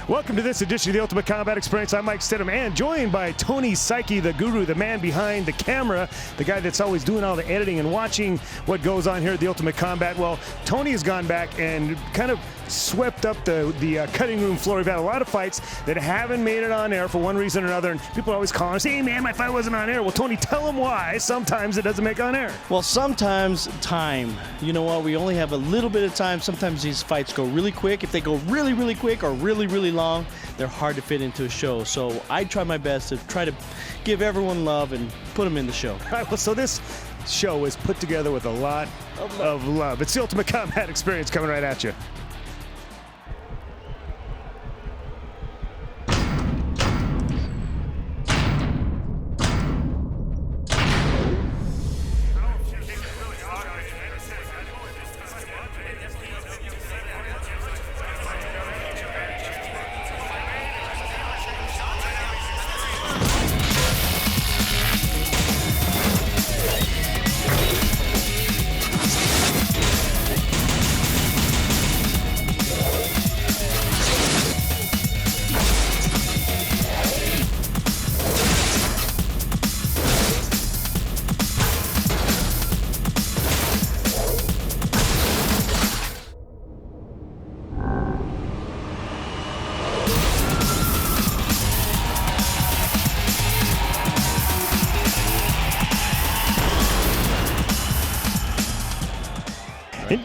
Welcome to this edition of the Ultimate Combat Experience. I'm Mike Stidham, and joined by Tony Psyche, the guru, the man behind the camera, the guy that's always doing all the editing and watching what goes on here at the Ultimate Combat. Well, Tony has gone back and kind of swept up the cutting room floor. We've had a lot of fights that haven't made it on air for one reason or another, and people are always calling us, hey man, my fight wasn't on air. Well, Tony, tell them why sometimes it doesn't make on air. Well, sometimes time. You know what? We only have a little bit of time. Sometimes these fights go really quick. If they go really, really quick or really, really long, they're hard to fit into a show. So I try my best to try to give everyone love and put them in the show. All right, well, so this show is put together with a lot of love. It's the Ultimate Combat Experience coming right at you.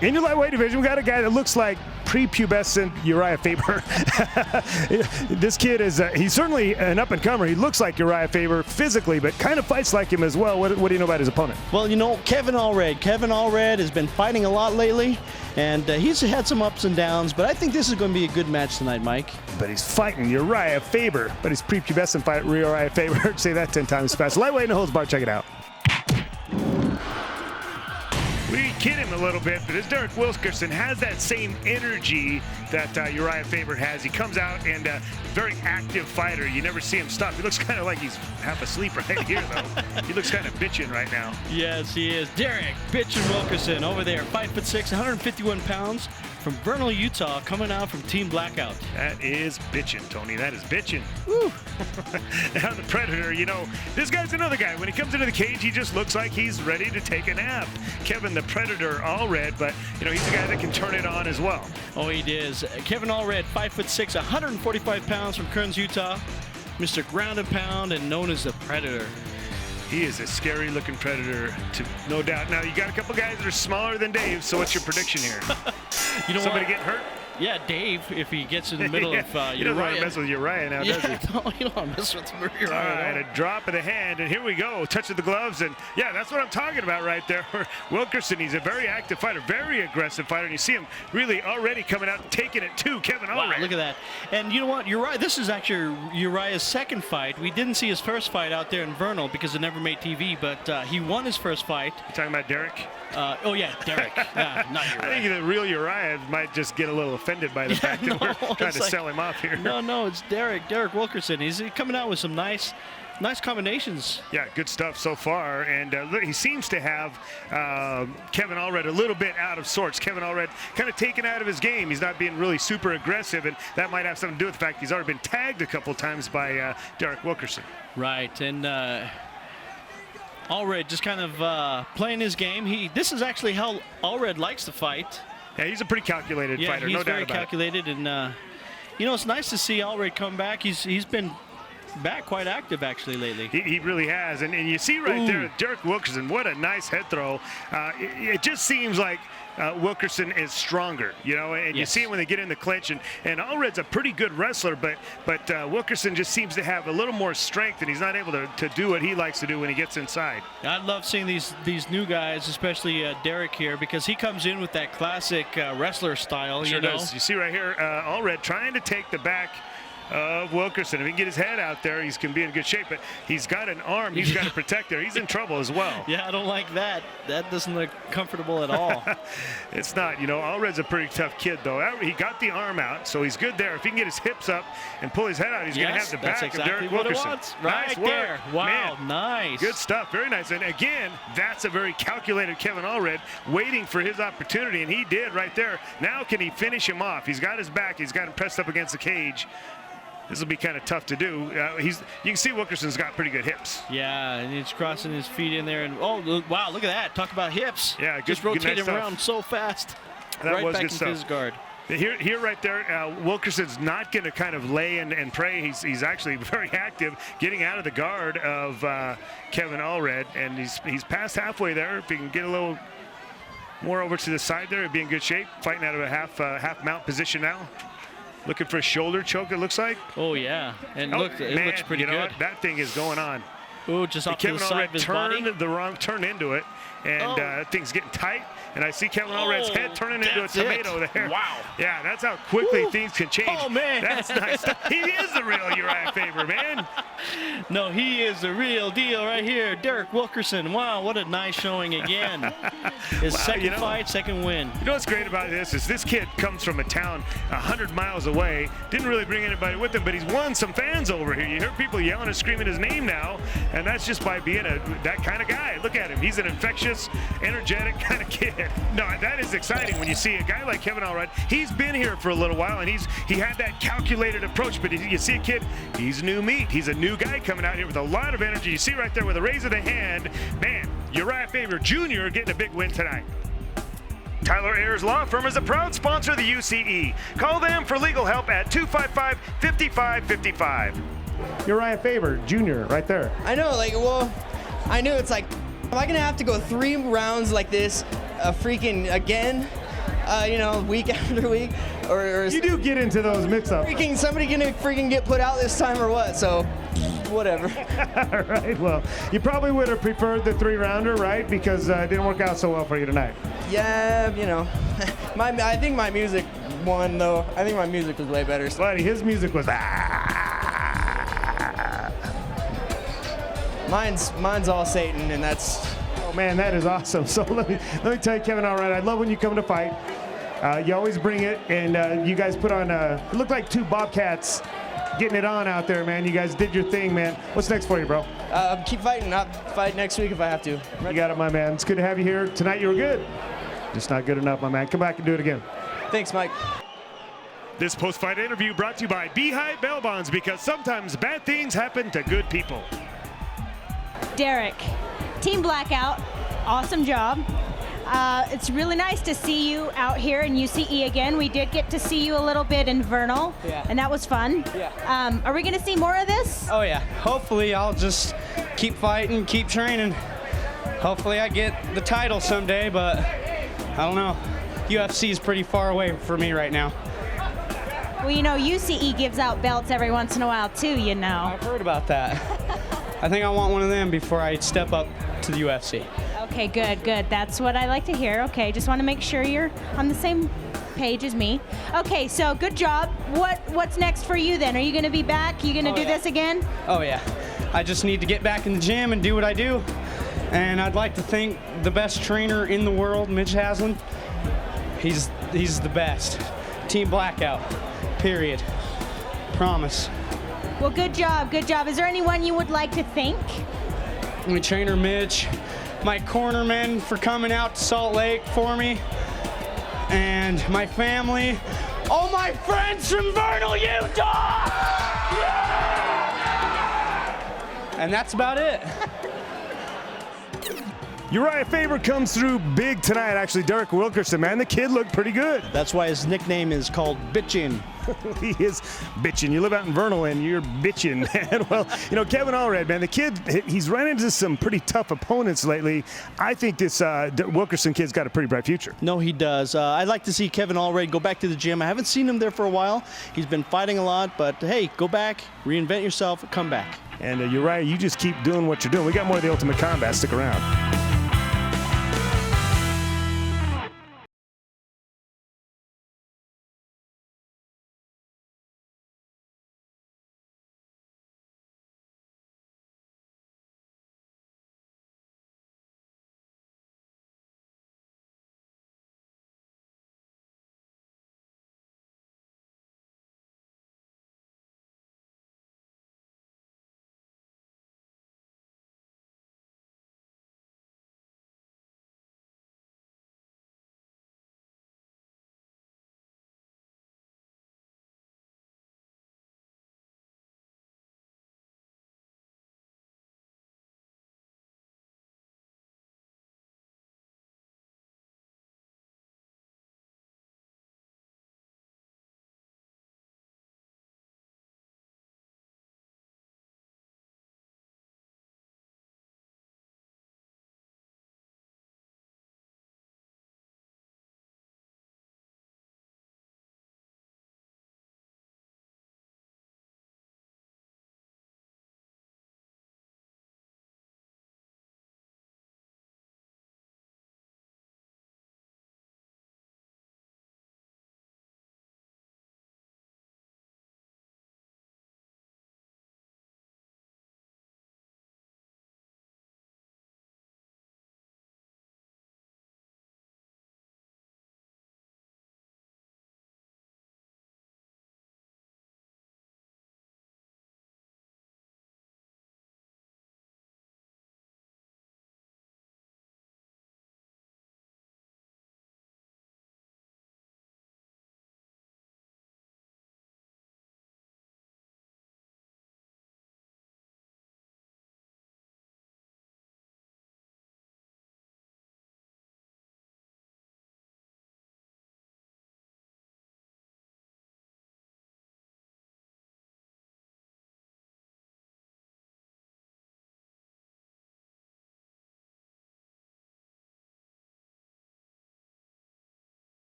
In your lightweight division, we got a guy that looks like prepubescent Uriah Faber. This kid is, he's certainly an up-and-comer. He looks like Uriah Faber physically, but kind of fights like him as well. What do you know about his opponent? Well, you know, Kevin Allred. Kevin Allred has been fighting a lot lately, and he's had some ups and downs, but I think this is going to be a good match tonight, Mike. But he's fighting Uriah Faber, but he's prepubescent fight Uriah Faber. Say that 10 times fast. Lightweight, no holds barred. Check it out. We kid him a little bit, but as Derek Wilkerson has that same energy that Uriah Faber has. He comes out and very active fighter. You never see him stop. He looks kind of like he's half asleep right here, though. He looks kind of bitching right now. Yes, he is. Derek Bitchin' Wilkerson over there, 5'6", 151 pounds, from Vernal, Utah, coming out from Team Blackout. That is bitchin', Tony. That is bitchin'. Woo. Now the Predator, you know, this guy's another guy. When he comes into the cage, he just looks like he's ready to take a nap. Kevin the Predator Allred, but you know, he's a guy that can turn it on as well. Oh, he is. Kevin Allred, 5'6", 145 pounds, from Kearns, Utah. Mr. Ground and Pound and known as the Predator. He is a scary looking Predator, no doubt. Now, you got a couple guys that are smaller than Dave, so what's your prediction here? You know, somebody getting hurt? Yeah, Dave, if he gets in the middle of Uriah. You don't want to mess with Uriah now, does he? No, you don't want to mess with Uriah. All right, a drop of the hand, and here we go. Touch of the gloves, and yeah, that's what I'm talking about right there. Wilkerson, he's a very active fighter, very aggressive fighter, and you see him really already coming out and taking it to Kevin Allred. Wow, look at that. And you know what, Uriah, this is actually Uriah's second fight. We didn't see his first fight out there in Vernal because it never made TV, but he won his first fight. You talking about Derek? Oh yeah, Derek. Not Uriah. I think the real Uriah might just get a little offended by the fact that we're trying to sell him off here. No, it's Derek Wilkerson. He's coming out with some nice combinations. Yeah, good stuff so far, and he seems to have Kevin Allred a little bit out of sorts. Kevin Allred kind of taken out of his game. He's not being really super aggressive, and that might have something to do with the fact he's already been tagged a couple times by Derek Wilkerson. Right, and Allred just kind of playing his game. This is actually how Allred likes to fight. Yeah, he's a pretty calculated fighter, no doubt about it. He's very calculated, and you know, it's nice to see Allred come back. He's been back quite active actually lately. He really has, and you see right there, Derek Wilkerson, what a nice head throw. It just seems like Wilkerson is stronger, you know, and you see it when they get in the clinch, and Allred's a pretty good wrestler, but Wilkerson just seems to have a little more strength, and he's not able to do what he likes to do when he gets inside. I love seeing these new guys, especially Derek here, because he comes in with that classic wrestler style. Sure does. You see right here, Allred trying to take the back of Wilkerson. If he can get his head out there, he's going to be in good shape. But he's got an arm he's got to protect there. He's in trouble as well. Yeah, I don't like that. That doesn't look comfortable at all. It's not. You know, Allred's a pretty tough kid, though. He got the arm out, so he's good there. If he can get his hips up and pull his head out, he's going to have the back exactly of Derek what Wilkerson. It wants. Right nice work. there. Wow, Man, nice. Good stuff. Very nice. And again, that's a very calculated Kevin Allred waiting for his opportunity, and he did right there. Now can he finish him off? He's got his back. He's got him pressed up against the cage. This will be kind of tough to do. You can see Wilkerson's got pretty good hips. Yeah, and he's crossing his feet in there. And oh, wow, look at that. Talk about hips. Yeah, good, just rotating nice around so fast. That right was back good into stuff. his guard. Here, right there, Wilkerson's not going to kind of lay and pray. He's actually very active, getting out of the guard of Kevin Allred, and he's past halfway there. If he can get a little more over to the side there, he'd be in good shape. Fighting out of a half mount position now. Looking for a shoulder choke, it looks like. Oh, yeah. And look, it man, looks pretty you know good. What? That thing is going on. Oh, just off to the side of his body. Turned into it, and things getting tight. And I see Kevin Allred's head turning into a tomato there. Wow. Yeah, that's how quickly things can change. Oh, man. That's nice. He is the real Uriah Faber, man. No, he is the real deal right here. Derek Wilkerson. Wow, what a nice showing again. His second fight, second win. You know what's great about this is this kid comes from a town 100 miles away. Didn't really bring anybody with him, but he's won some fans over here. You hear people yelling and screaming his name now, and that's just by being that kind of guy. Look at him. He's an infectious, energetic kind of kid. No, that is exciting when you see a guy like Kevin Allred. He's been here for a little while, and he had that calculated approach, but you see a kid, he's new meat. He's a new guy coming out here with a lot of energy. You see right there with a raise of the hand, man, Uriah Faber Jr. getting a big win tonight. Tyler Ayers Law Firm is a proud sponsor of the UCE. Call them for legal help at 255-5555. Uriah Faber Jr. right there. I know, I knew it's like, am I gonna have to go 3 rounds like this, again, week after week, or You do get into those mix-ups. somebody gonna get put out this time or what? So, whatever. All right, well, you probably would have preferred the 3-rounder, right? Because it didn't work out so well for you tonight. Yeah, I think my music won though. I think my music was way better. Buddy, his music was Mine's all Satan, and that's. Oh man, that is awesome. So let me tell you, Kevin Allred, I love when you come to fight. You always bring it, and you guys put on. It looked like 2 Bobcats getting it on out there, man. You guys did your thing, man. What's next for you, bro? Keep fighting. Not fight next week if I have to. You got it, my man. It's good to have you here tonight. You were good, just not good enough, my man. Come back and do it again. Thanks, Mike. This post-fight interview brought to you by Beehive Bail Bonds, because sometimes bad things happen to good people. Derek, Team Blackout, awesome job. It's really nice to see you out here in UCE again. We did get to see you a little bit in Vernal, and that was fun. Yeah. Are we going to see more of this? Oh yeah, hopefully I'll just keep fighting, keep training. Hopefully I get the title someday, but I don't know. UFC is pretty far away for me right now. Well, UCE gives out belts every once in a while too, I've heard about that. I think I want one of them before I step up to the UFC. Okay, good. That's what I like to hear. Okay, just want to make sure you're on the same page as me. Okay, so good job. What's next for you then? Are you going to be back? You going to do this again? Oh yeah. I just need to get back in the gym and do what I do. And I'd like to thank the best trainer in the world, Mitch Haslam. He's the best. Team Blackout. Period. Promise. Well, good job. Is there anyone you would like to thank? My trainer Mitch, my cornermen for coming out to Salt Lake for me, and my family, all my friends from Vernal, Utah! Yeah! And that's about it. Uriah Faber comes through big tonight, actually. Derek Wilkerson, man, the kid looked pretty good. That's why his nickname is called Bitchin'. He is bitching. You live out in Vernal and you're bitching, man. Well, Kevin Allred, man, the kid, he's run into some pretty tough opponents lately. I think this Wilkerson kid's got a pretty bright future. No, he does. I'd like to see Kevin Allred go back to the gym. I haven't seen him there for a while. He's been fighting a lot, but hey, go back, reinvent yourself, come back. And Uriah, you just keep doing what you're doing. We got more of the Ultimate Combat. Stick around.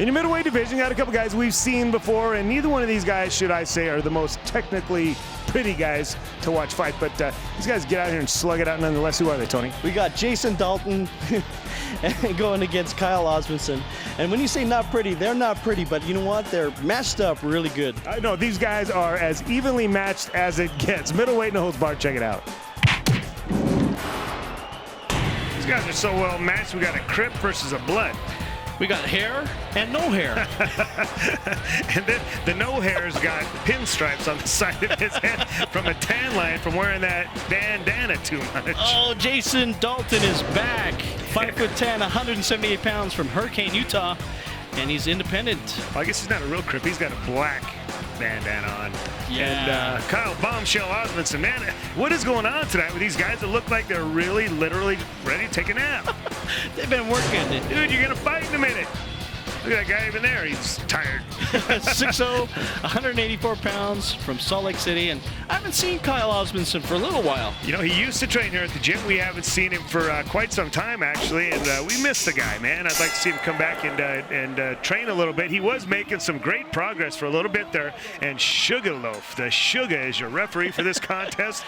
In your middleweight division, you got a couple guys we've seen before, and neither one of these guys, should I say, are the most technically pretty guys to watch fight. But these guys get out here and slug it out nonetheless. Who are they, Tony? We got Jason Dalton going against Kyle Osmonson. And when you say not pretty, they're not pretty, but you know what? They're matched up really good. I know these guys are as evenly matched as it gets. Middleweight, no holds barred. Check it out. These guys are so well matched. We got a Crip versus a Blood. We got hair and no hair. And then the no hair's got pinstripes on the side of his head from a tan line from wearing that bandana too much. Oh, Jason Dalton is back. 5'10", 178 pounds from Hurricane, Utah. And he's independent. Well, I guess he's not a real Crip. He's got a black bandana on. Yeah. And Kyle Bombshell Osmonson, man, what is going on tonight with these guys that look like they're really, literally ready to take a nap? They've been working. Dude, you're going to fight in a minute. Look at that guy even there. He's tired. 6'0", 184 pounds from Salt Lake City. And I haven't seen Kyle Osmonson for a little while. You know, he used to train here at the gym. We haven't seen him for quite some time, actually. And we miss the guy, man. I'd like to see him come back and train a little bit. He was making some great progress for a little bit there. And Sugarloaf, the Sugar, is your referee for this contest.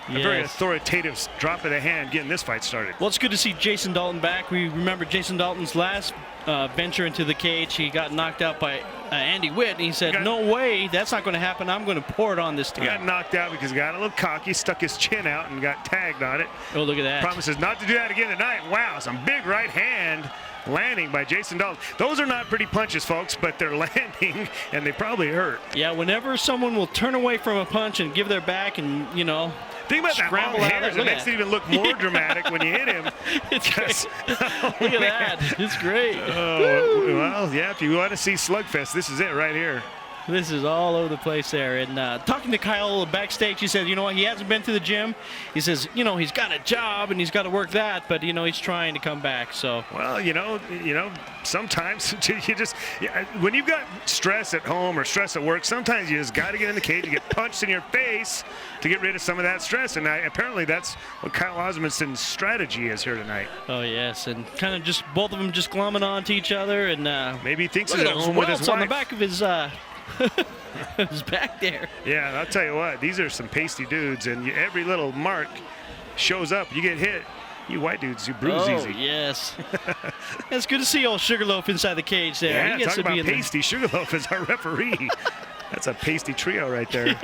A very authoritative drop of the hand getting this fight started. Well, it's good to see Jason Dalton back. We remember Jason Dalton's last venture into the cage. He got knocked out by Andy Witt, and he said, no way, that's not going to happen. I'm going to pour it on this time. He got knocked out because he got a little cocky, stuck his chin out, and got tagged on it. Oh, look at that. Promises not to do that again tonight. Wow, some big right hand landing by Jason Dalton. Those are not pretty punches, folks, but they're landing, and they probably hurt. Yeah, whenever someone will turn away from a punch and give their back and, you know, think about that long hairs. It makes it even look more dramatic when you hit him. It's great. Look at that. It's great. Well, yeah, if you want to see Slugfest, this is it right here. This is all over the place there. And talking to Kyle backstage, he said, you know what, he hasn't been to the gym. He says, you know, he's got a job and he's got to work that, but, you know, he's trying to come back. So, well, you know, sometimes you just, when you've got stress at home or stress at work, sometimes you just got to get in the cage and get punched in your face to get rid of some of that stress. And apparently that's what Kyle Osmonson's strategy is here tonight. Oh, yes. And kind of just both of them just glomming onto each other. And maybe he thinks he's he's at home with his wife. On the back of his his back there. Yeah, I'll tell you what, these are some pasty dudes, and every little mark shows up. You get hit, you white dudes, you bruise easy. Oh, yes. It's good to see old Sugarloaf inside the cage there. Yeah, he gets talk to about be pasty. Sugarloaf is our referee. That's a pasty trio right there.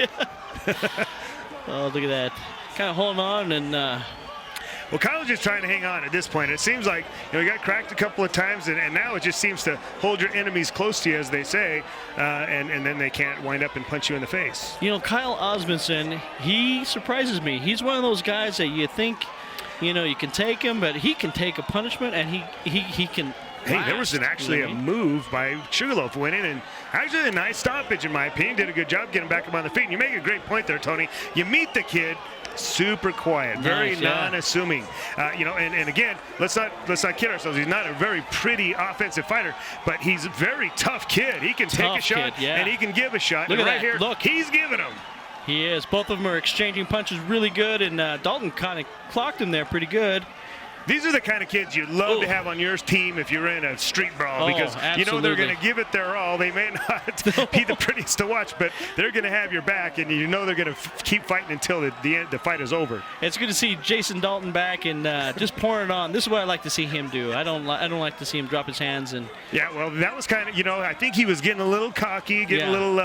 Oh, look at that. Kind of holding on and well, Kyle's just trying to hang on at this point. It seems like, you know, he got cracked a couple of times, and now it just seems to hold your enemies close to you, as they say, and then they can't wind up and punch you in the face. You know, Kyle Osmonson, he surprises me. He's one of those guys that you think, you know, you can take him, but he can take a punishment, and he can. Hey, there was actually a move by Sugarloaf went in, and actually a nice stoppage, in my opinion. Did a good job getting back up on the feet. And you make a great point there, Tony. You meet the kid. Super quiet, very non-assuming. You know, and again, let's not kid ourselves. He's not a very pretty offensive fighter, but he's a very tough kid. He can take a shot, and he can give a shot. Look and at right that. here, Look, he's giving them. He is. Both of them are exchanging punches really good, and Dalton kind of clocked him there pretty good. These are the kind of kids you'd love to have on your team if you're in a street brawl, because you know they're going to give it their all. They may not be the prettiest to watch, but they're going to have your back, and you know they're going to keep fighting until the fight is over. It's good to see Jason Dalton back and just pouring it on. This is what I like to see him do. I don't like to see him drop his hands. And yeah, well, that was kind of, you know, I think he was getting a little cocky, getting a little,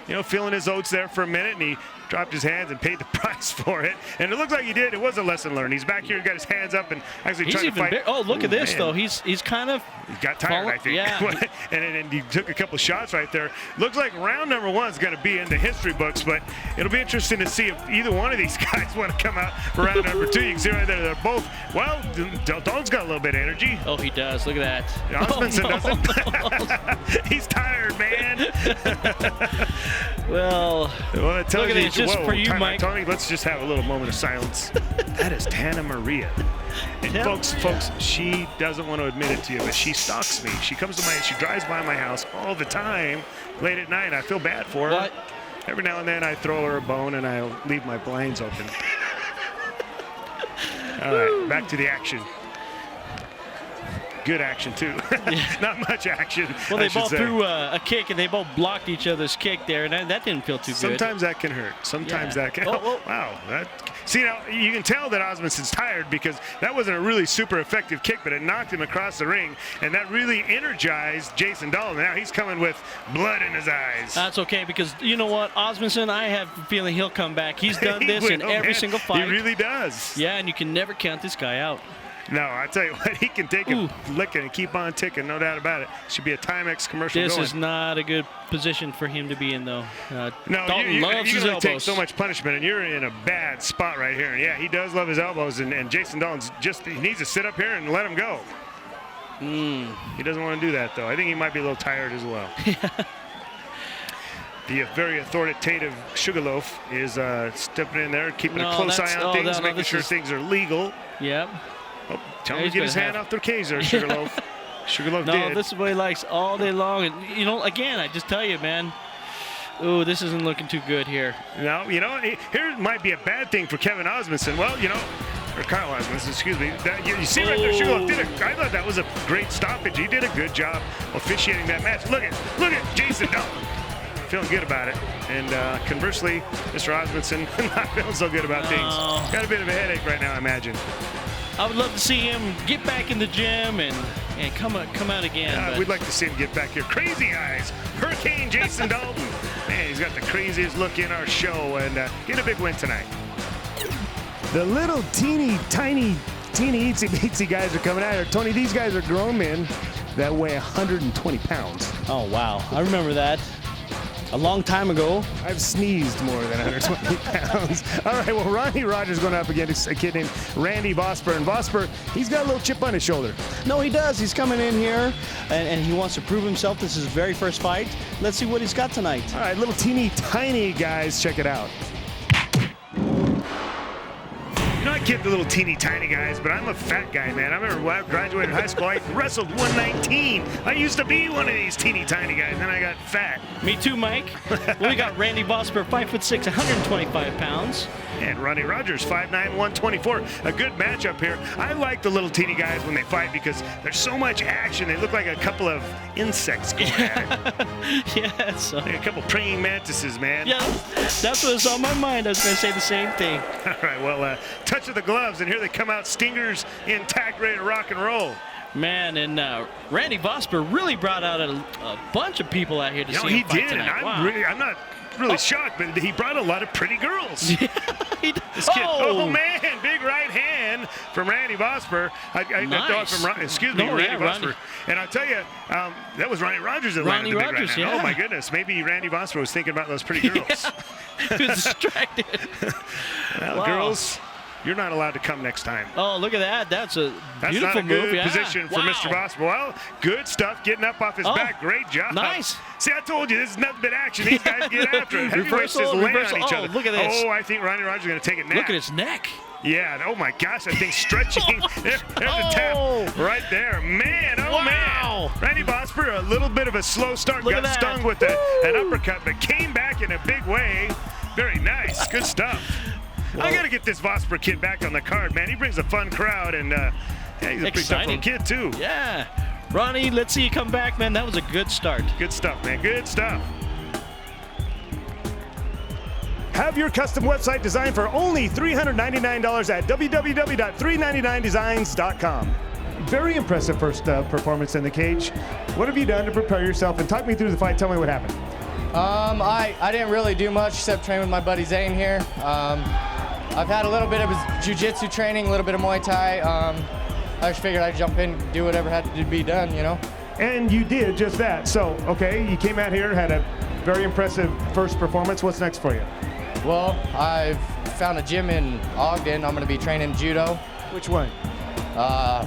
you know, feeling his oats there for a minute, and he dropped his hands and paid the price for it. And it looked like he did. It was a lesson learned. He's back here, got his hands up, and actually trying to fight. Oh, look at this, though. He's kind of. He got tired, I think. Yeah. and he took a couple shots right there. Looks like round number one is going to be in the history books, but it'll be interesting to see if either one of these guys want to come out for round number two. You can see right there, they're both, well, Dalton's got a little bit of energy. Oh, he does. Look at that. Osmonson doesn't. He's tired, man. Well, that tells you, it's just for you, Mike. Tony, let's just have a little moment of silence. That is Tana Maria. And folks, she doesn't want to admit it to you, but she stalks me. She comes to she drives by my house all the time, late at night. I feel bad for her. What? Every now and then I throw her a bone and I leave my blinds open. All right, back to the action. good action too. Not much action. Well, I they should both say. threw a kick, and they both blocked each other's kick there, and that didn't feel too good. Sometimes that can hurt. Sometimes that can. Oh, wow. See, now you can tell that Osmondson's tired because that wasn't a really super effective kick, but it knocked him across the ring, and that really energized Jason Dalton. Now he's coming with blood in his eyes. That's okay, because you know what, Osmondson, I have a feeling he'll come back. He's done this in every single fight. He really does. Yeah, and you can never count this guy out. No, I tell you what, he can take a licking and keep on ticking, no doubt about it. Should be a Timex commercial This going. is not a good position for him to be in, though. No, Dalton loves his only elbows. take so much punishment, and you're in a bad spot right here. Yeah, he does love his elbows, and Jason Dalton's he needs to sit up here and let him go. He doesn't want to do that, though. I think he might be a little tired as well. The very authoritative Sugarloaf is stepping in there, keeping a close eye on things, making sure things are legal. Yep. Oh, tell him to get his hand off the case there, Sugarloaf. Sugarloaf did. No, this is what he likes all day long. And, you know, again, I just tell you, man, ooh, this isn't looking too good here. No, you know, here might be a bad thing for Kevin Allred. Well, you know, or Kyle Osmonson, excuse me. You see right there, Sugarloaf did it. I thought that was a great stoppage. He did a good job officiating that match. Look at Jason Dalton. Feeling good about it. And conversely, Mr. Osmonson not feeling so good about things. Got a bit of a headache right now, I imagine. I would love to see him get back in the gym and come out again. We'd like to see him get back here. Crazy eyes. Hurricane Jason Dalton. Man, he's got the craziest look in our show, and get a big win tonight. The little teeny itsy bitsy guys are coming out here. Tony, these guys are grown men that weigh 120 pounds. Oh, wow. I remember that. A long time ago. I've sneezed more than 120 pounds. All right, well, Ronnie Rogers going up against a kid named Randy Vosper. And Vosper, he's got a little chip on his shoulder. No, he does. He's coming in here, and he wants to prove himself. This is his very first fight. Let's see what he's got tonight. All right, little teeny tiny guys, check it out. You know, I kid the little teeny tiny guys, but I'm a fat guy, man. I remember when I graduated high school, I wrestled 119. I used to be one of these teeny tiny guys, then I got fat. Me too, Mike. Well, we got Randy Vosper, 5'6", 125 pounds. And Ronnie Rogers, 5'9", 124. A good matchup here. I like the little teeny guys when they fight because there's so much action. They look like a couple of insects going at it. Yeah, so. Like a couple praying mantises, man. Yeah, that's what's on my mind. I was going to say the same thing. All right, well, touch of the gloves, and here they come out, stingers intact, ready to rock and roll. Man, and Randy Vosper really brought out a bunch of people out here to see him fight tonight. And I'm not really shocked, but he brought a lot of pretty girls. Yeah, This kid, oh man, big right hand from Randy Vosper. Nice. Randy Vosper. And I'll tell you, that was Ronnie Rogers that landed the big right hand. Oh my goodness, maybe Randy Vosper was thinking about those pretty girls. He was distracted. Well, girls, you're not allowed to come next time. Oh, look at that. That's a beautiful not a good move. position for Mr. Vosper. Well, good stuff, getting up off his back. Great job. Nice. See, I told you, this is nothing but action. These guys get after it. Heavyweights just land on each other. Look at this. Oh, I think Ronnie Rogers is going to take it now. Look at his neck. Yeah, oh my gosh, that thing's stretching. There's a tap right there. Man, man. Randy Vosper, a little bit of a slow start, got stung with an uppercut, but came back in a big way. Very nice, good stuff. Well, I got to get this Vosper kid back on the card, man. He brings a fun crowd, and he's a pretty tough little kid, too. Yeah. Ronnie, let's see you come back, man. That was a good start. Good stuff, man. Good stuff. Have your custom website designed for only $399 at www.399designs.com. Very impressive first performance in the cage. What have you done to prepare yourself? And talk me through the fight. Tell me what happened. I didn't really do much except train with my buddy Zane here. I've had a little bit of Jiu Jitsu training, a little bit of Muay Thai. I just figured I'd jump in, do whatever had to be done, you know? And you did just that. So, okay, you came out here, had a very impressive first performance. What's next for you? Well, I've found a gym in Ogden. I'm going to be training judo. Which one? I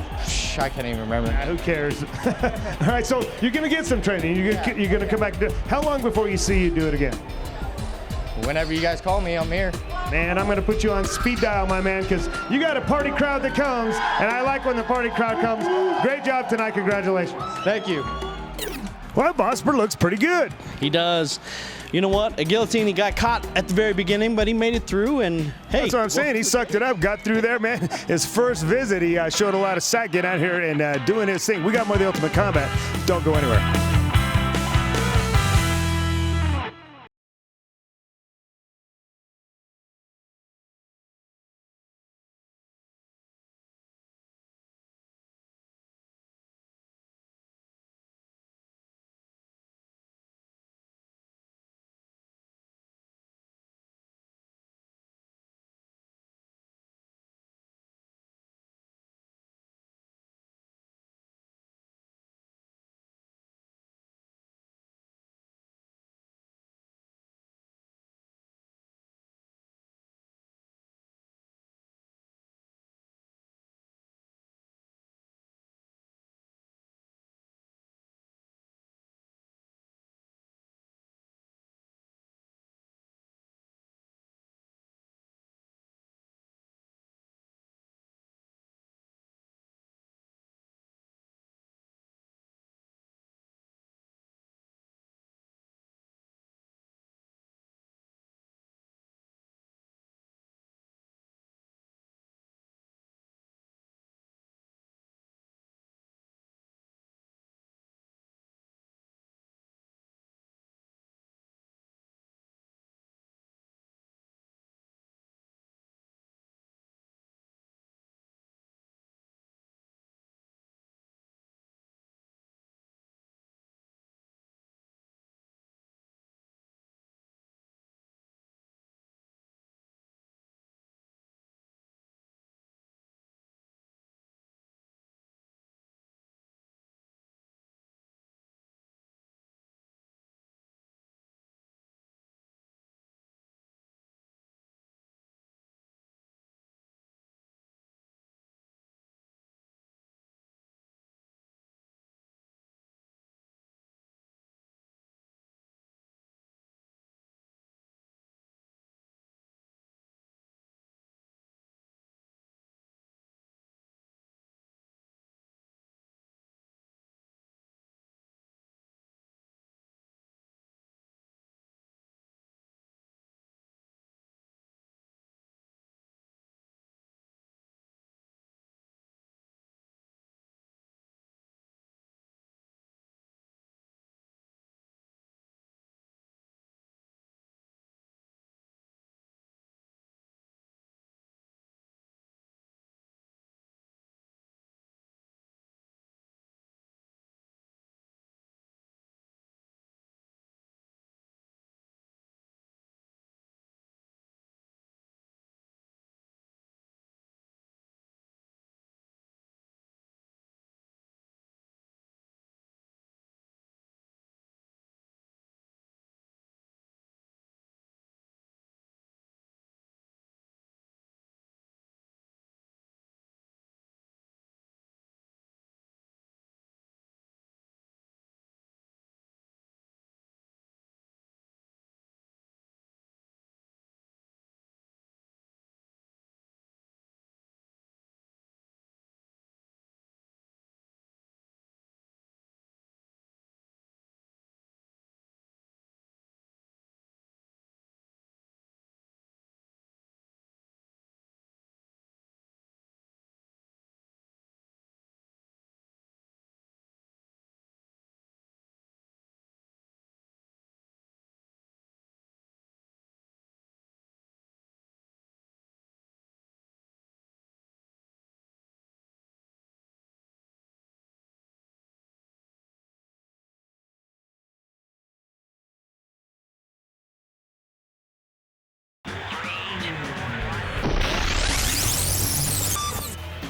can't even remember. Who cares? All right, so you're going to get some training. You're going to come back. How long before you see you do it again? Whenever you guys call me, I'm here. Man, I'm going to put you on speed dial, my man, because you got a party crowd that comes, and I like when the party crowd comes. Great job tonight. Congratulations. Thank you. Well, Vosper looks pretty good. He does. You know what? A guillotine, he got caught at the very beginning, but he made it through, and hey. That's what I'm saying. He sucked it up, got through there, man. His first visit, he showed a lot of sight getting out here and doing his thing. We got more of the Ultimate Combat. Don't go anywhere.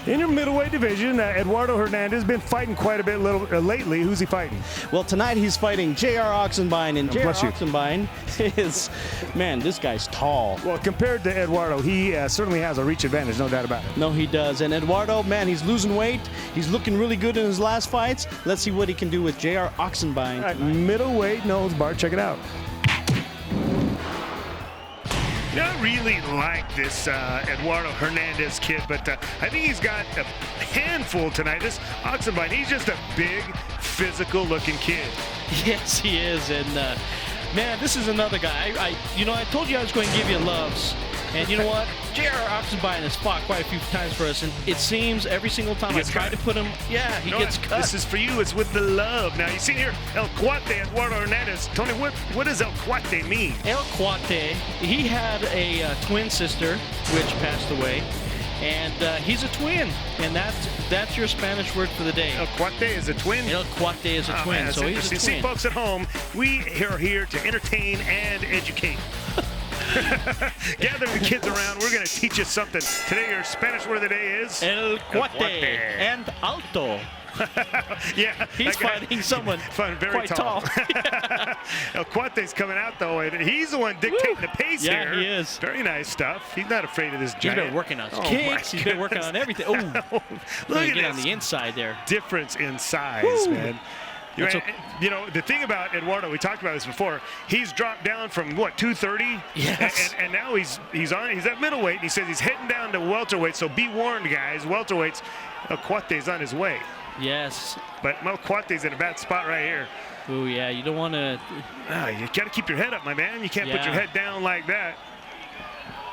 In your middleweight division, Eduardo Hernandez has been fighting quite a bit lately. Who's he fighting? Well, tonight he's fighting JR Ochsenbein, and JR bless you. Ochsenbein is, man, this guy's tall. Well, compared to Eduardo, he certainly has a reach advantage, no doubt about it. No, he does. And Eduardo, man, he's losing weight. He's looking really good in his last fights. Let's see what he can do with JR Ochsenbein. All right, middleweight nose bar. Check it out. I really like this Eduardo Hernandez kid, but I think he's got a handful tonight. This Ochsenbein, he's just a big, physical-looking kid. Yes, he is. And man, this is another guy. I told you I was going to give you loves. And you know what? JR Ochsenbein has fought quite a few times for us, and it seems every single time I try to put him, he gets cut. This is for you. It's with the love. Now, you see here, El Cuate, Eduardo Hernandez. Tony, what does El Cuate mean? El Cuate, he had a twin sister, which passed away, and he's a twin, and that's your Spanish word for the day. El Cuate is a twin? El Cuate is a twin, Man, so he's a twin. See, folks at home, we are here to entertain and educate. Gather the kids around. We're going to teach you something. Today, your Spanish word of the day is El Cuate and Alto. Yeah, he's fighting someone very quite tall. El Cuate's coming out though, and he's the one dictating the pace here. Yeah, he is. Very nice stuff. He's not afraid of this giant. He's been working on his kicks. He's been working on everything. Oh, look at get on the inside there. Difference in size, man. You know, the thing about Eduardo, we talked about this before, he's dropped down from, what, 230? Yes. And now he's at middleweight, and he says he's heading down to welterweight, so be warned, guys. Welterweights, El Cuate's on his way. Yes. But El Cuate's in a bad spot right here. Oh, yeah, you don't want to... you got to keep your head up, my man. You can't put your head down like that.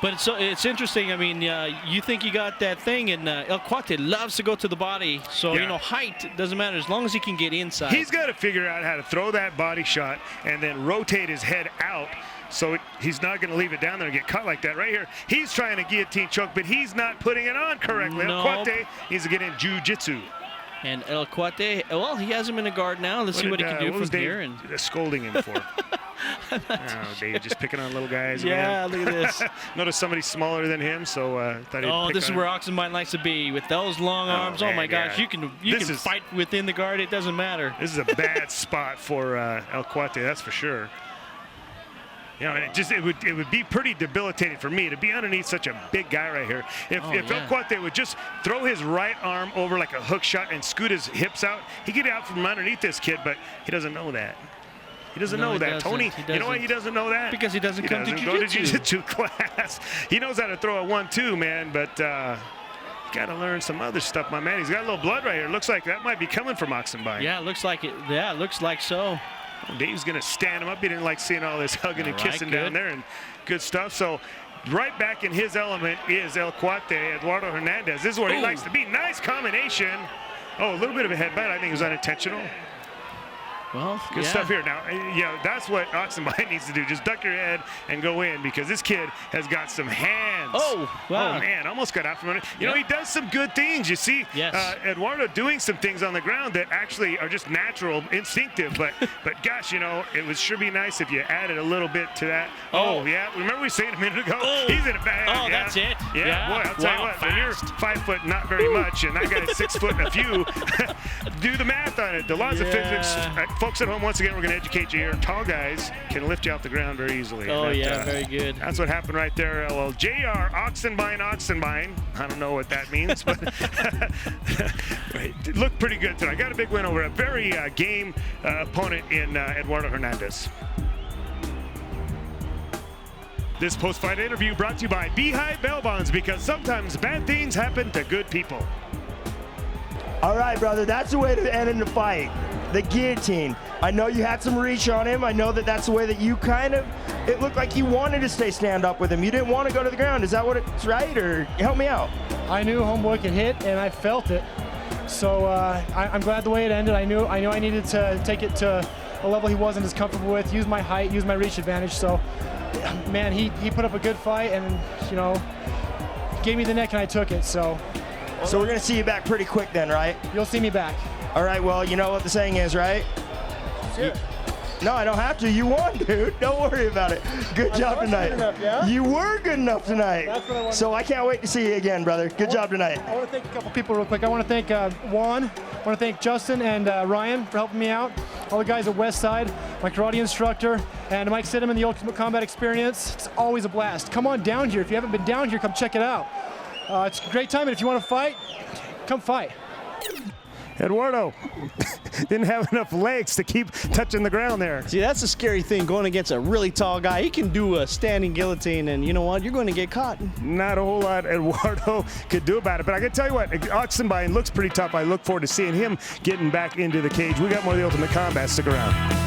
But it's interesting. I mean, you think you got that thing, and El Cuate loves to go to the body. So, you know, height doesn't matter as long as he can get inside. He's got to figure out how to throw that body shot and then rotate his head out so he's not going to leave it down there and get cut like that. Right here, he's trying to guillotine choke, but he's not putting it on correctly. No. El Cuate needs to get in Jiu Jitsu. And El Cuate, well, he has him in a guard now. Let's see what he can do from here. And scolding him for? Oh, Dave just picking on little guys. Yeah, man. look at this. Notice somebody smaller than him, so thought he'd this is where Oxendine likes to be with those long arms. Oh, my gosh, you can fight within the guard. It doesn't matter. This is a bad spot for El Cuate, that's for sure. You know, it would be pretty debilitating for me to be underneath such a big guy right here. If El Cuate would just throw his right arm over like a hook shot and scoot his hips out, he could get out from underneath this kid, but he doesn't know that. He doesn't know that, Tony. You know why he doesn't know that? Because he doesn't go to jiu-jitsu class. He knows how to throw a 1-2, man, but got to learn some other stuff, my man. He's got a little blood right here. Looks like that might be coming from Ochsenbein. Yeah, it looks like it. Yeah, it looks like so. Dave's going to stand him up. He didn't like seeing all this hugging and kissing down there, and good stuff. So right back in his element is El Cuate, Eduardo Hernandez. This is where he likes to be. Nice combination. Oh, a little bit of a headbutt. I think it was unintentional. Well, good stuff here. Now, that's what Ochsenbein needs to do. Just duck your head and go in, because this kid has got some hands. Oh, wow. Oh, man, almost got out from under. You know, he does some good things. You see Eduardo doing some things on the ground that actually are just natural, instinctive. But gosh, you know, it would sure be nice if you added a little bit to that. Oh, yeah. Remember we said a minute ago? He's in a bad. Oh, that's it. Yeah, boy, I'll tell you what. When you're 5 foot, not very much, and that guy's 6 foot and a few, do the math on it. The laws of physics. Folks at home, once again, we're going to educate you here. Tall guys can lift you off the ground very easily. Oh, very good. That's what happened right there. Well, JR Ochsenbein. I don't know what that means, but it looked pretty good tonight. Got a big win over a very game opponent in Eduardo Hernandez. This post-fight interview brought to you by Beehive Bail Bonds, because sometimes bad things happen to good people. All right, brother, that's the way to end the fight. The guillotine. I know you had some reach on him. I know that's the way that you it looked like you wanted to stay stand up with him. You didn't want to go to the ground. Is that what it's right, or help me out? I knew homeboy could hit, and I felt it. So I'm glad the way it ended. I knew I needed to take it to a level he wasn't as comfortable with, use my height, use my reach advantage. So, man, he put up a good fight, and, you know, gave me the neck, and I took it. So we're going to see you back pretty quick then, right? You'll see me back. All right, well, you know what the saying is, right? No, I don't have to. You won, dude. Don't worry about it. Good job tonight. Good enough, yeah? You were good enough tonight. That's what I wanted. So I can't wait to see you again, brother. Good job tonight. I want to thank a couple people real quick. I want to thank Juan. I want to thank Justin and Ryan for helping me out. All the guys at Westside, my karate instructor, and Mike Sidham in the Ultimate Combat Experience. It's always a blast. Come on down here. If you haven't been down here, come check it out. It's a great time, and if you want to fight, come fight. Eduardo didn't have enough legs to keep touching the ground there. See, that's a scary thing going against a really tall guy. He can do a standing guillotine, and you know what? You're going to get caught. Not a whole lot Eduardo could do about it. But I can tell you what, Ochsenbein looks pretty tough. I look forward to seeing him getting back into the cage. We got more of the Ultimate Combat. Stick around.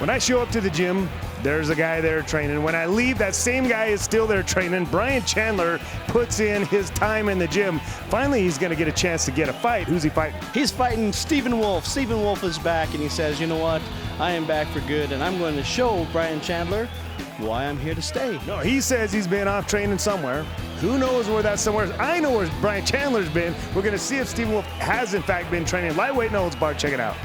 When I show up to the gym, there's a guy there training. When I leave, that same guy is still there training. Bryan Chandler puts in his time in the gym. Finally, he's going to get a chance to get a fight. Who's he fighting? He's fighting Steven Wolfe. Steven Wolfe is back, and he says, you know what? I am back for good, and I'm going to show Bryan Chandler why I'm here to stay. No, he says he's been off training somewhere. Who knows where that somewhere is? I know where Bryan Chandler's been. We're going to see if Steven Wolfe has, in fact, been training lightweight no holds barred. Check it out.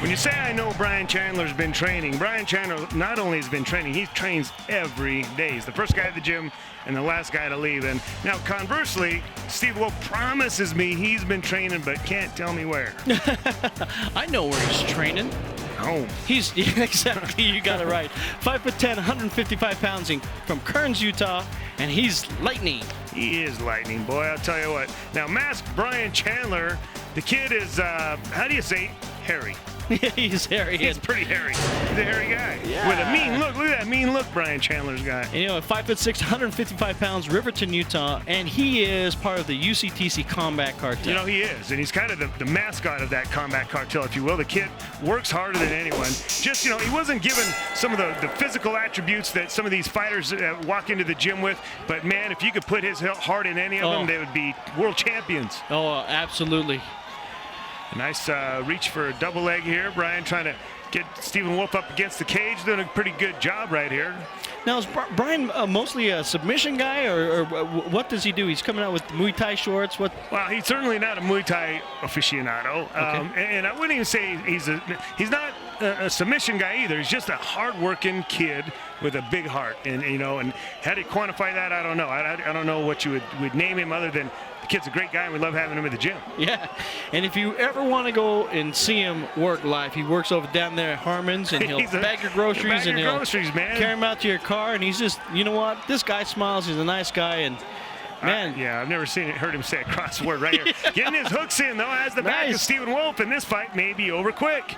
When you say I know Bryan Chandler's been training, Bryan Chandler not only has been training, he trains every day. He's the first guy at the gym and the last guy to leave. And now conversely, Steven Wolfe promises me he's been training but can't tell me where. I know where he's training. Home. He's exactly, you got it right. 5'10", 155 pounds from Kearns, Utah, and he's lightning. He is lightning, boy, I'll tell you what. Now, masked Bryan Chandler, the kid is, how do you say, hairy? He's hairy. He's pretty hairy. He's a hairy guy. Yeah. With a mean look. Look at that mean look Bryan Chandler's got. And, 5'6", 155 pounds, Riverton, Utah, and he is part of the UCTC Combat Cartel. He is, and he's kind of the mascot of that combat cartel, if you will. The kid works harder than anyone. Just, he wasn't given some of the physical attributes that some of these fighters walk into the gym with, but man, if you could put his heart in any of them, they would be world champions. Oh, absolutely. A nice reach for a double leg here. Bryan trying to get Steven Wolfe up against the cage, doing a pretty good job right here. Now, is Bryan mostly a submission guy, or what does he do? He's coming out with Muay Thai shorts. What? Well, he's certainly not a Muay Thai aficionado, and I wouldn't even say he's not a submission guy either. He's just a hard-working kid with a big heart, and how to quantify that, I don't know. I don't know what you would name him other than. Kid's a great guy, and we love having him at the gym. Yeah, and if you ever want to go and see him work live, he works over down there at Harmon's, and he'll bag your groceries, and he'll carry them out to your car, and he's just, this guy smiles, he's a nice guy, and man. I've never heard him say a crossword right here. Getting his hooks in, though, as the back of Steven Wolfe, and this fight may be over quick.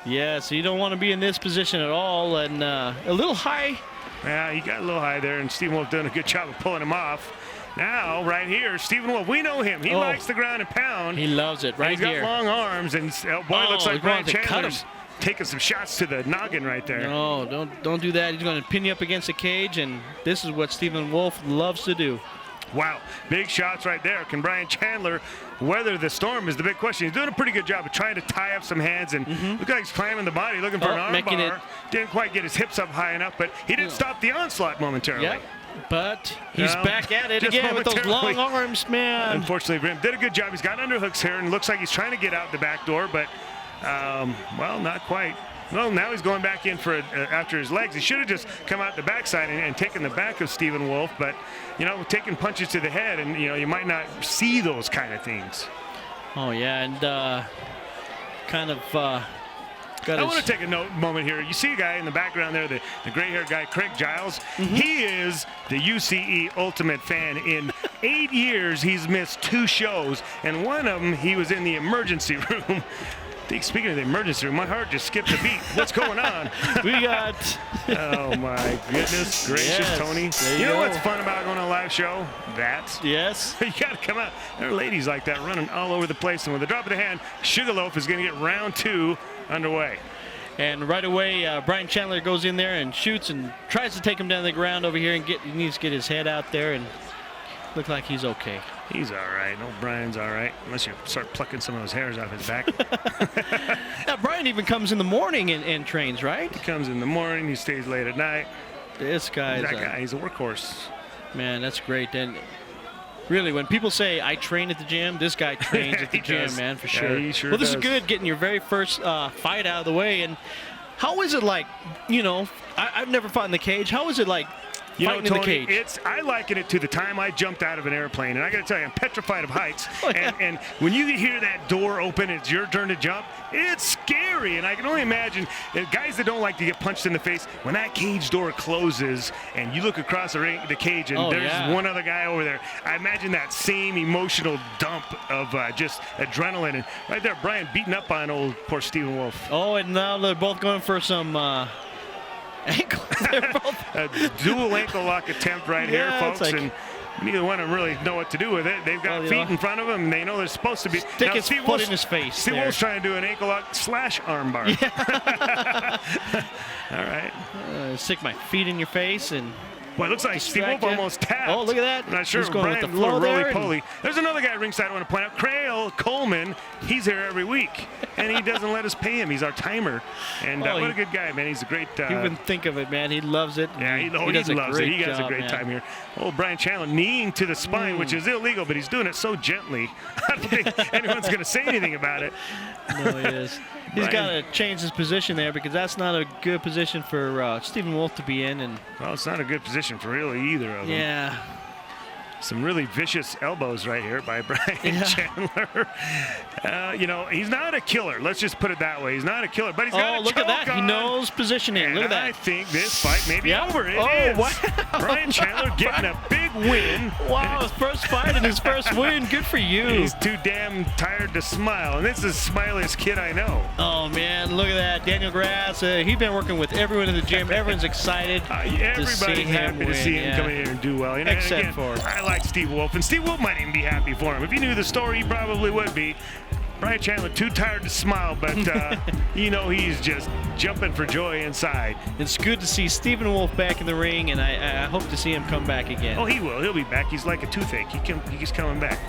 Yeah, so you don't want to be in this position at all, and a little high. Yeah, he got a little high there, and Steven Wolfe doing a good job of pulling him off. Now, right here, Steven Wolfe, we know him. He likes the ground and pound. He loves it right here. He's got long arms, and looks like Bryan Chandler's taking some shots to the noggin right there. No, don't do that. He's going to pin you up against the cage, and this is what Steven Wolfe loves to do. Wow, big shots right there. Can Bryan Chandler weather the storm is the big question. He's doing a pretty good job of trying to tie up some hands, and look like he's climbing the body, looking for an arm bar. Didn't quite get his hips up high enough, but he did stop the onslaught momentarily. Yep. But he's back at it again with those long arms, man. Unfortunately for him, did a good job. He's got underhooks here, and looks like he's trying to get out the back door, but, well, not quite. Well, now he's going back in for after his legs. He should have just come out the backside and taken the back of Steven Wolfe, but, taking punches to the head, and, you might not see those kind of things. Oh, yeah, and kind of... I want to take a moment here. You see a guy in the background there, the gray-haired guy, Craig Giles. He is the UCE Ultimate fan. In 8 years, he's missed 2 shows, and one of them, he was in the emergency room. Speaking of the emergency room, my heart just skipped a beat. What's going on? We got... Oh, my goodness gracious, Tony. You know what's fun about going to a live show? That. Yes. You got to come out. There are ladies like that running all over the place, and with a drop of the hand, Sugarloaf is going to get round 2 underway. And right away, Bryan Chandler goes in there and shoots and tries to take him down to the ground over here, and he needs to get his head out there and look like he's okay. He's all right. No, Bryan's all right, unless you start plucking some of those hairs off his back. Now, Bryan even comes in the morning and trains, right? He comes in the morning. He stays late at night. This guy's he's a workhorse. Man, that's great. And really, when people say, I train at the gym, this guy trains at the gym, man, for sure. He sure well, this does. is good, getting your very first fight out of the way. And how is it like, I've never fought in the cage. How is it like fighting in the Tony, cage? I liken it to the time I jumped out of an airplane. And I got to tell you, I'm petrified of heights. And when you hear that door open, it's your turn to jump, it's scary. And I can only imagine guys that don't like to get punched in the face, when that cage door closes and you look across the cage and there's one other guy over there, I imagine that same emotional dump of just adrenaline. And right there, Bryan beating up on old poor Steven Wolfe. Oh, and now they're both going for some... ankle. A dual ankle lock attempt right here, folks, and neither one of them really know what to do with it. They've got feet in front of them, and they know they're supposed to be. Stick his foot in his face. Steve Wolfe's trying to do an ankle lock / armbar. Yeah. All right. Stick my feet in your face and. Well, it looks like Steve Wolfe almost tapped. Oh, look at that. I'm not sure. He's going Bryan, with the flow there. roly-poly. There's another guy at ringside I want to point out. Crail Coleman. He's here every week, and he doesn't let us pay him. He's our timer. And what a good guy, man. He's a great... you wouldn't think of it, man. He loves it. Yeah, he loves it. He has a great time here. Oh, Bryan Chandler kneeing to the spine, which is illegal, but he's doing it so gently. I don't think anyone's going to say anything about it. No, he is. He's got to change his position there because that's not a good position for Steven Wolfe to be in. And well, it's not a good position for really either of them. Yeah. Some really vicious elbows right here by Bryan Chandler. You know, he's not a killer. Let's just put it that way. He's not a killer, but he's got a look at that. choke He on. knows positioning. And look at that. I think this fight may be over. It is. Wow. Bryan Chandler getting a big win. Wow, his first fight and his first win. Good for you. He's too damn tired to smile, and this is the smiliest kid I know. Oh, man, look at that. Daniel Grass, he's been working with everyone in the gym. Everyone's excited Everybody's to see him happy win. to see him come in here and do well. And Except again, for... I like Steve Wolfe, and Steve Wolfe might even be happy for him. If he knew the story, he probably would be. Bryan Chandler too tired to smile, but you know he's just jumping for joy inside. It's good to see Steven Wolfe back in the ring, and I hope to see him come back again. Oh, he will. He'll be back. He's like a toothache. He's coming back.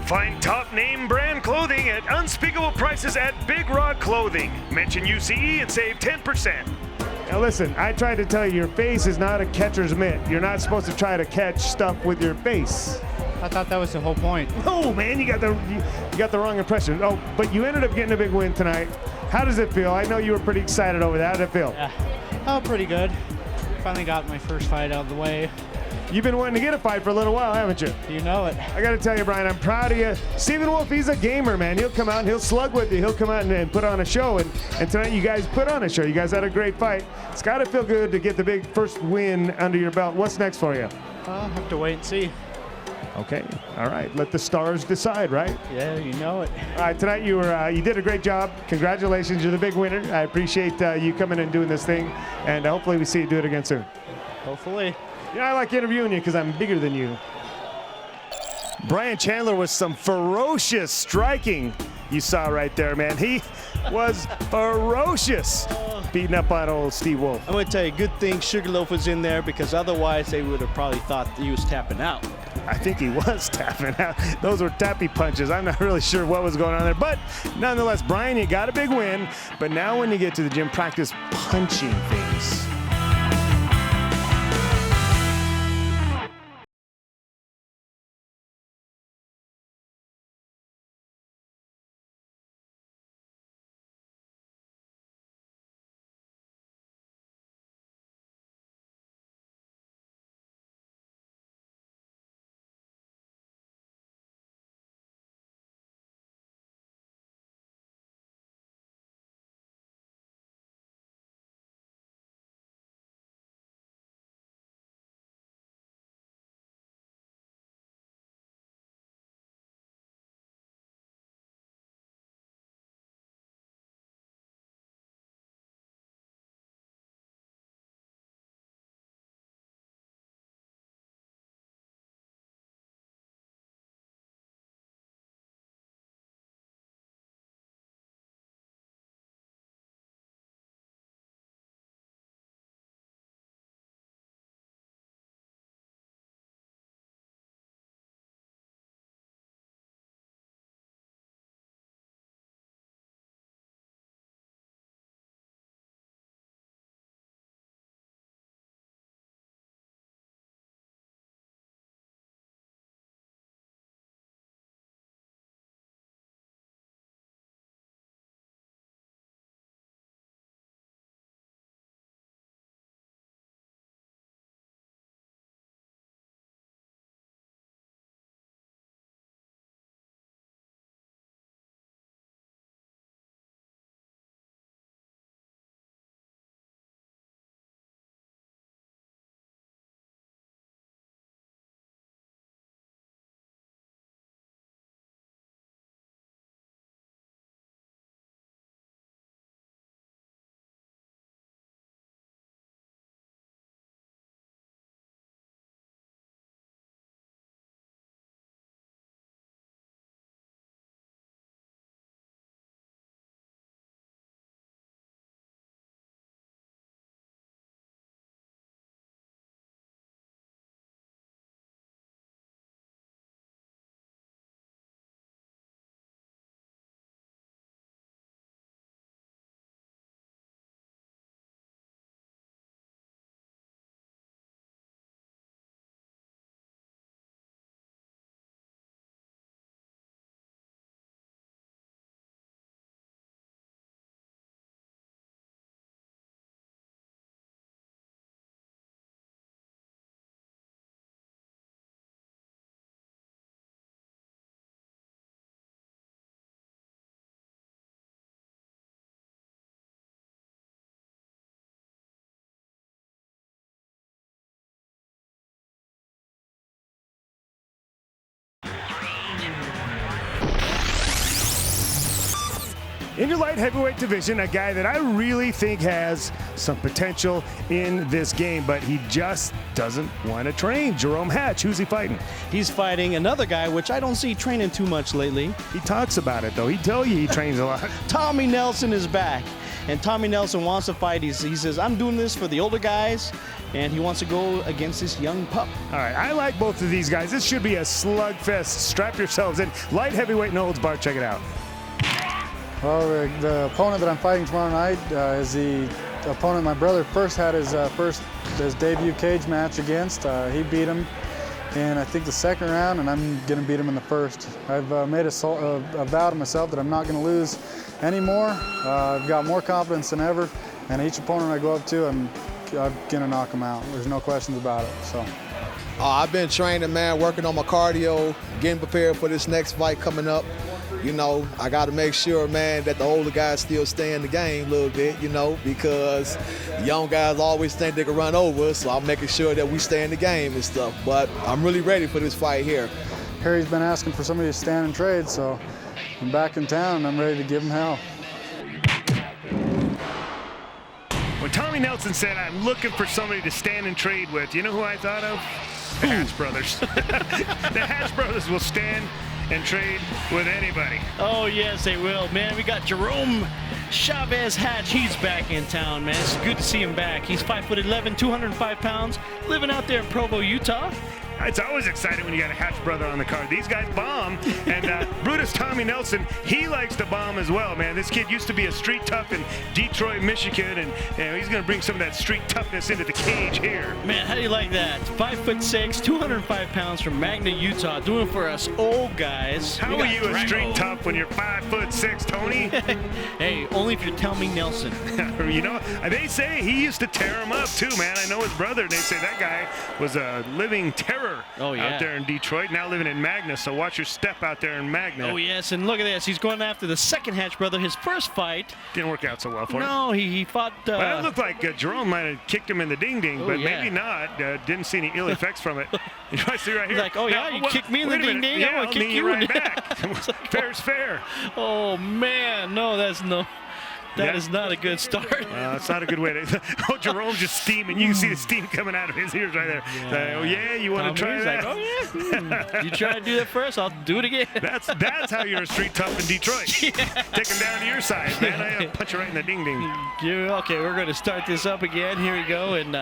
Find top name brand clothing at unspeakable prices at Big Rod Clothing. Mention UCE and save 10%. Now listen, I tried to tell you, your face is not a catcher's mitt. You're not supposed to try to catch stuff with your face. I thought that was the whole point. Oh man, you got the wrong impression. Oh, but you ended up getting a big win tonight. How does it feel? I know you were pretty excited over that. How did it feel? Yeah. Oh, pretty good. Finally got my first fight out of the way. You've been wanting to get a fight for a little while, haven't you? You know it. I got to tell you, Bryan, I'm proud of you. Steven Wolfe, he's a gamer, man. He'll come out and he'll slug with you. He'll come out and put on a show. And tonight you guys put on a show. You guys had a great fight. It's got to feel good to get the big first win under your belt. What's next for you? I'll have to wait and see. Okay. All right. Let the stars decide, right? Yeah, you know it. All right. Tonight you did a great job. Congratulations. You're the big winner. I appreciate you coming and doing this thing. And hopefully we see you do it again soon. Hopefully. You know, I like interviewing you because I'm bigger than you. Bryan Chandler with some ferocious striking you saw right there, man. He was ferocious beating up on old Steve Wolfe. I'm going to tell you, good thing Sugarloaf was in there because otherwise they would have probably thought he was tapping out. I think he was tapping out. Those were tappy punches. I'm not really sure what was going on there. But nonetheless, Bryan, you got a big win. But now when you get to the gym, practice punching things. in your light heavyweight division, a guy that I really think has some potential in this game, but he just doesn't want to train. Jarome Hatch, who's he fighting? He's fighting another guy, which I don't see training too much lately. He talks about it, though. He tell you he trains a lot. Tommy Nelson is back, and Tommy Nelson wants to fight. He says, I'm doing this for the older guys, and he wants to go against this young pup. All right, I like both of these guys. This should be a slugfest. Strap yourselves in. Light heavyweight, no holds barred. Check it out. Well, the opponent that I'm fighting tomorrow night is the opponent my brother first had his debut cage match against. He beat him in, I think, the second round, and I'm going to beat him in the first. I've made a vow to myself that I'm not going to lose anymore. I've got more confidence than ever, and each opponent I go up to, I'm going to knock him out. There's no questions about it. So. I've been training, man, working on my cardio, getting prepared for this next fight coming up. You know, I got to make sure, man, that the older guys still stay in the game a little bit, you know, because young guys always think they can run over us, so I'm making sure that we stay in the game and stuff. But I'm really ready for this fight here. Harry's been asking for somebody to stand and trade, so I'm back in town and I'm ready to give him hell. When Tommy Nelson said, I'm looking for somebody to stand and trade with, you know who I thought of? The Hatch brothers. The Hatch brothers will stand and trade with anybody. Oh, yes, they will. Man, we got Jarome Chavez Hatch. He's back in town, man. It's good to see him back. He's 5'11", 205 pounds, living out there in Provo, Utah. It's always exciting when you got a Hatch brother on the card. These guys bomb, and Brutus Tommy Nelson, he likes to bomb as well, man. This kid used to be a street tough in Detroit, Michigan, and he's going to bring some of that street toughness into the cage here. Man, how do you like that? 5'6", 205 pounds from Magna, Utah, doing it for us old guys. How are you a street tough when you're 5'6", Tony? Hey, only if you're Tommy Nelson. You know, they say he used to tear him up too, man. I know his brother, and they say that guy was a living terror. Out there in Detroit, now living in Magna, so watch your step out there in Magna. Oh, yes, and look at this. He's going after the second Hatch brother. His first fight didn't work out so well for him. No, he fought... Well, it looked like Jarome might have kicked him in the ding-ding, but maybe not. Didn't see any ill effects from it. You see right here. He's like, oh, yeah, you kicked me in the ding-ding? Yeah, I'm going to kick you right back. Fair's fair. Oh, man, no, that's no... That is not a good start. It's not a good way to... Oh, Jarome's just steaming. You can see the steam coming out of his ears right there. Yeah. Oh, yeah, you want to try that? Like, oh, yeah. You try to do that first, I'll do it again. That's how you're a street tough in Detroit. Yeah. Take him down to your side, man. I punch you right in the ding-ding. Okay, we're going to start this up again. Here we go, and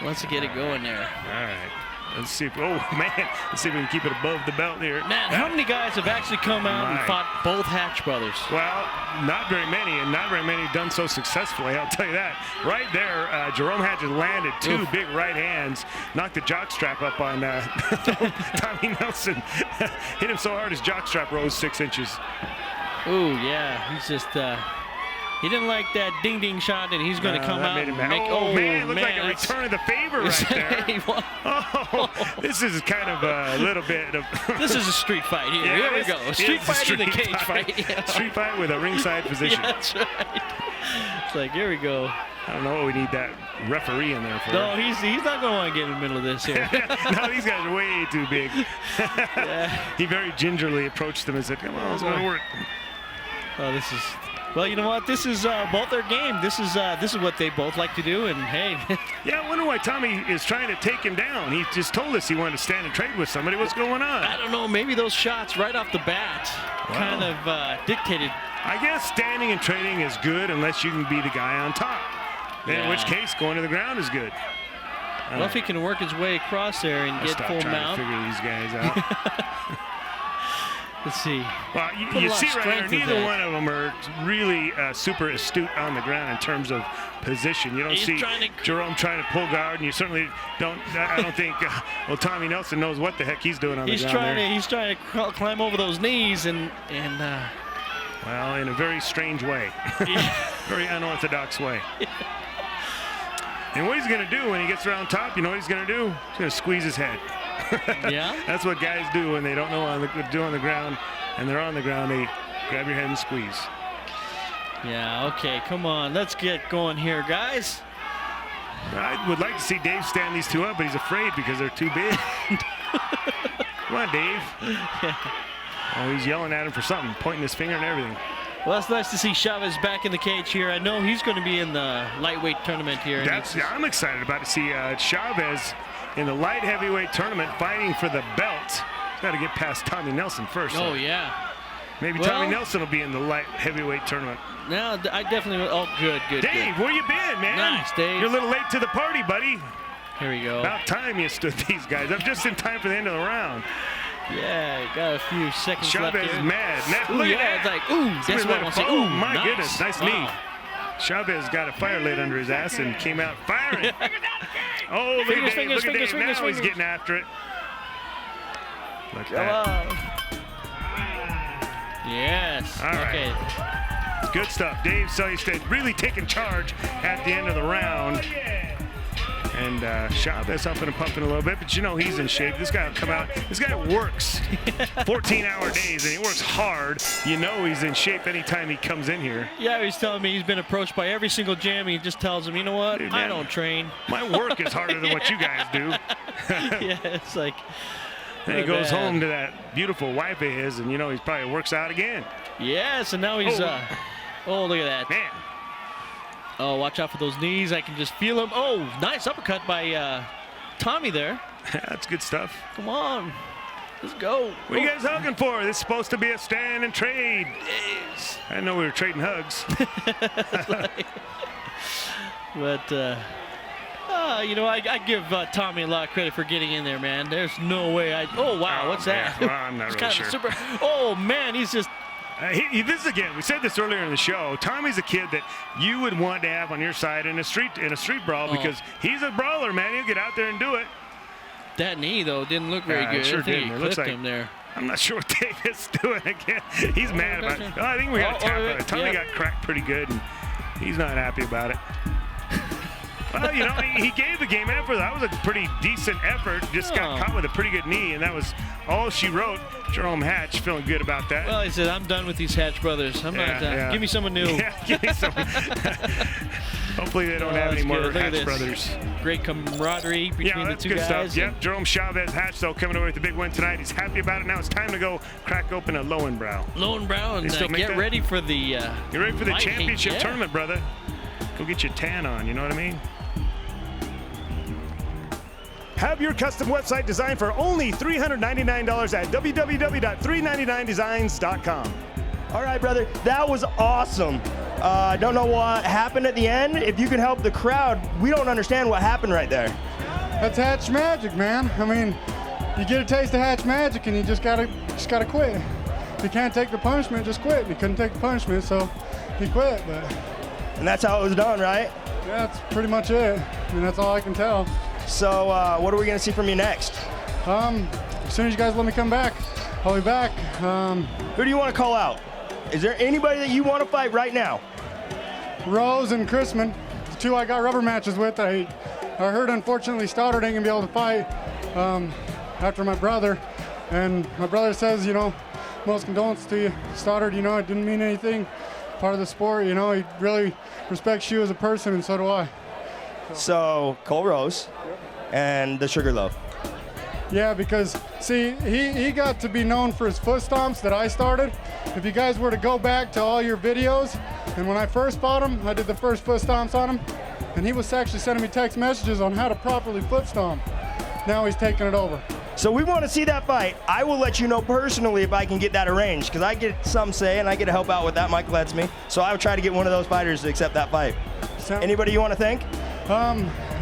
let's get it going there. All right. Let's see if, oh man, let's see if we can keep it above the belt here. Man, how many guys have actually come out and fought both Hatch brothers? Well, not very many, and not very many done so successfully, I'll tell you that. Right there, Jarome Hatch has landed two big right hands, knocked the jockstrap up on Tommy Nelson. Hit him so hard his jockstrap rose 6 inches. Oh, yeah, he's just... He didn't like that ding-ding shot, and he's going to come out and make... Oh, man, it looks like a return of the favor right there. Oh, this is kind of a little bit of... This is a street fight here. Yeah, here we go. A street fight in a cage fight. Yeah. Street fight with a ringside position. Yeah, that's right. It's like, here we go. I don't know what we need that referee in there for. No, he's not going to want to get in the middle of this here. No, these guys are way too big. He very gingerly approached them and said, come on, it's going to work. Oh, this is... Well, you know what? This is both their game. This is what they both like to do, and hey. Yeah, I wonder why Tommy is trying to take him down. He just told us he wanted to stand and trade with somebody. What's going on? I don't know. Maybe those shots right off the bat kind of dictated. I guess standing and trading is good unless you can be the guy on top. Then in which case, going to the ground is good. Well, if he can work his way across there and get full mount. To figure these guys out. Let's see. Well, you see right there, neither one of them are really super astute on the ground in terms of position. You don't see Jarome trying to pull guard, and you certainly don't. I don't think. Well, Tommy Nelson knows what the heck he's doing on the ground. He's trying to climb over those knees and. Well, in a very strange way, very unorthodox way. And what he's going to do when he gets around top, you know what he's going to do? He's going to squeeze his head. Yeah? That's what guys do when they don't know what to do on the ground, and they're on the ground. They grab your head and squeeze. Yeah, okay, come on. Let's get going here, guys. I would like to see Dave stand these two up, but he's afraid because they're too big. Come on, Dave. Oh, he's yelling at him for something, pointing his finger and everything. Well, it's nice to see Chavez back in the cage here. I know he's going to be in the lightweight tournament here. I'm excited about to see Chavez in the light heavyweight tournament fighting for the belt. Got to get past Tommy Nelson first. Oh, yeah. Maybe Tommy Nelson will be in the light heavyweight tournament. No, I definitely. Oh, good. Dave, where you been, man? Nice, Dave. You're a little late to the party, buddy. Here we go. About time you stood these guys up just in time for the end of the round. Yeah, got a few seconds Chavez left here. is mad. Ooh, Look yeah, at that. it's like, ooh, that's what I want to say. Ooh, my nice. goodness, nice knee. Chavez got a fire lit under his ass and came out firing. Oh, look at Dave. Look at Dave. Now he's getting after it. Look at that. Yes. All right. Okay. Good stuff. Dave Selye really taking charge at the end of the round. And Chavez huffing and puffing a little bit, but you know he's in shape. This guy will come out. This guy works 14-hour days, and he works hard. You know he's in shape anytime he comes in here. Yeah, he's telling me he's been approached by every single gym. He just tells him, you know what, Dude, I man, don't train. My work is harder than what you guys do. Yeah, it's like. Then he goes home to that beautiful wife of his, and you know he probably works out again. Yes, and now he's. Oh, look at that. Man. Oh, watch out for those knees. I can just feel him. Oh, nice uppercut by Tommy there. That's good stuff. Come on. Let's go. What are you guys hugging for? This is supposed to be a stand and trade. I know we were trading hugs. But, you know, I give Tommy a lot of credit for getting in there, man. There's no way oh, wow, what's that? Well, I'm not really sure. Oh, man, he's just. This is, again, we said this earlier in the show. Tommy's a kid that you would want to have on your side in a street brawl because he's a brawler, man. He'll get out there and do it. That knee, though, didn't look very good. Sure I think didn't. he It looks like him there. I'm not sure what David's doing again. He's mad about it. Oh, I think we got a tap on it. Tommy got cracked pretty good, and he's not happy about it. Well, you know, he gave the game effort. That was a pretty decent effort. Just got caught with a pretty good knee, and that was all she wrote. Jarome Hatch feeling good about that. Well, he said, I'm done with these Hatch brothers. I'm not done. Give me someone new. Yeah, give me someone. Hopefully they don't have any more Hatch brothers. Great camaraderie between the two guys. Stuff. Yep, Jarome Chavez Hatch, though, coming away with the big win tonight. He's happy about it. Now it's time to go crack open a Lowenbrow. Lowenbrow, and get ready for the You're ready for the championship tournament, brother. Go get your tan on, you know what I mean? Have your custom website designed for only $399 at www.399designs.com. All right, brother, that was awesome. I don't know what happened at the end. If you can help the crowd, we don't understand what happened right there. That's Hatch magic, man. I mean, you get a taste of Hatch magic and you just gotta quit. If you can't take the punishment, just quit. He couldn't take the punishment, so he quit. And that's how it was done, right? Yeah, that's pretty much it. I mean, that's all I can tell. So what are we going to see from you next? As soon as you guys let me come back, I'll be back. Who do you want to call out? Is there anybody that you want to fight right now? Rose and Chrisman, the two I got rubber matches with. I heard, unfortunately, Stoddard ain't going to be able to fight after my brother. And my brother says, you know, most condolences to you, Stoddard. You know, it didn't mean anything. Part of the sport, you know, he really respects you as a person, and so do I. So Cole Rose and the Sugar Loaf. Yeah, because see, he got to be known for his foot stomps that I started. If you guys were to go back to all your videos, and when I first fought him, I did the first foot stomps on him, and he was actually sending me text messages on how to properly foot stomp. Now he's taking it over. So we want to see that fight. I will let you know personally if I can get that arranged, because I get some say and I get to help out with that. Mike lets me. So I will try to get one of those fighters to accept that fight. Anybody you want to thank?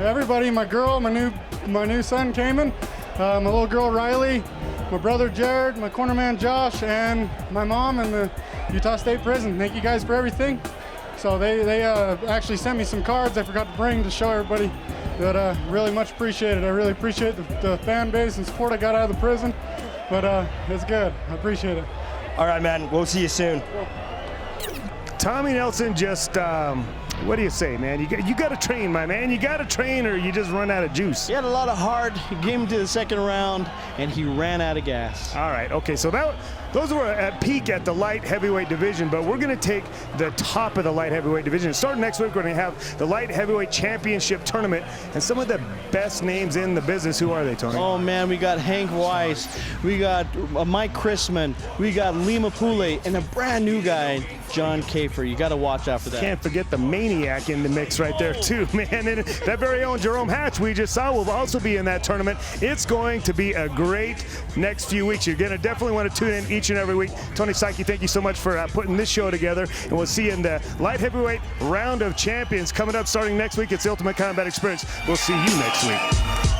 Everybody, my girl, my new son Cayman, my little girl Riley, my brother Jared, my cornerman Josh, and my mom and the Utah State Prison. Thank you guys for everything. So they actually sent me some cards I forgot to bring to show everybody that really much appreciated. I really appreciate the fan base and support I got out of the prison, but it's good. I appreciate it. All right, man. We'll see you soon. Tommy Nelson just, what do you say, man? You got to train, my man. You got to train or you just run out of juice. He had a lot of heart. He came to the second round, and he ran out of gas. All right, okay, so those were at peak at the light heavyweight division, but we're going to take the top of the light heavyweight division. Starting next week, we're going to have the light heavyweight championship tournament, and some of the best names in the business. Who are they, Tony? Oh, man, we got Hank Weiss. We got Mike Chrisman. We got Lima Pule, and a brand new guy, John Kafer. You got to watch out for that. Can't forget the Maniac in the mix right there too, man. And that very own Jarome Hatch we just saw will also be in that tournament. It's going to be a great next few weeks. You're going to definitely want to tune in each and every week. Tony Psyche, thank you so much for putting this show together. And we'll see you in the light heavyweight round of champions coming up starting next week. It's the Ultimate Combat Experience. We'll see you next week.